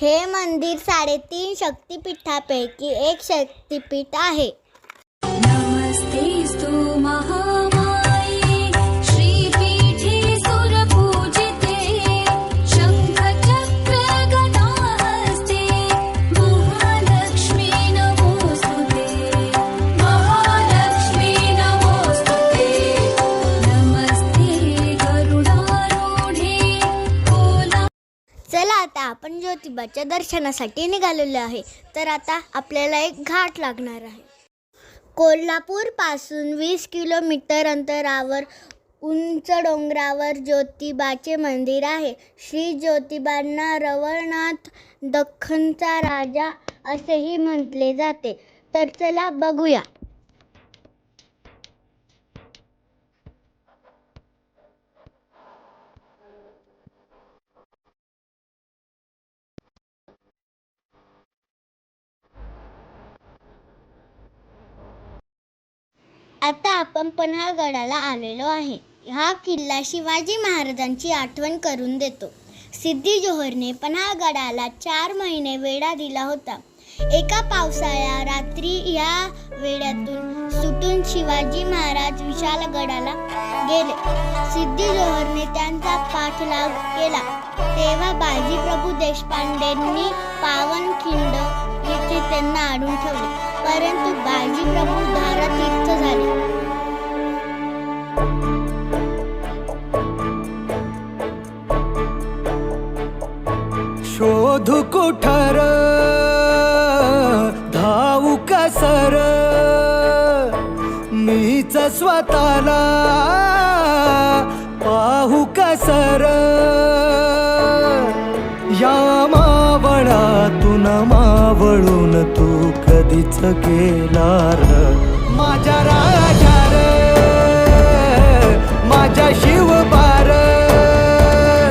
हे मंदिर 3.5 शक्तिपीठापैकी एक शक्तिपीठ आहे. नमस्तेस्तु महामाये श्रीपीठे सुरपूजिते शङ्खचक्र गदाहस्ते महालक्ष्मी नमोस्तुते महालक्ष्मी नमोस्तुते नमस्ते गरुडारूढे कोला. चला आता आपण ज्योतिबाच्या दर्शनासाठी निघालेलो आहे. तर आता आपल्याला एक घाट लागणार आहे. कोल्हापूर पासून 20 किलोमीटर अंतरावर उंच डोंगरावर ज्योतिबाचे मंदिर आहे. श्री ज्योतिबांना रवळनाथ दख्खनचा राजा असेही म्हटले जाते. तर चला बघूया. आता आपण पन्हाळगडाला आलेलो आहे. हा किल्ला शिवाजी महाराजांची आठवण करून देतो. सिद्दी जोहरने पन्हाळगडाला 4 महिने वेढा दिला होता. एका पावसाळ्या रात्री या वेढ्यातून सुटून शिवाजी महाराज विशाळगडाला गेले. सिद्दी जोहरने त्यांचा पाठलाग केला तेव्हा बाजीप्रभू देशपांडेंनी पावनखिंड येथे त्यांना अडवून ठेवले. परंतु बाजीप्रभू धारातीर्थ झाले. शोधू कुठार धावू कसर मीच स्वतःला पाहू कसर या मावळातून मावळून तू कधीच गेला र.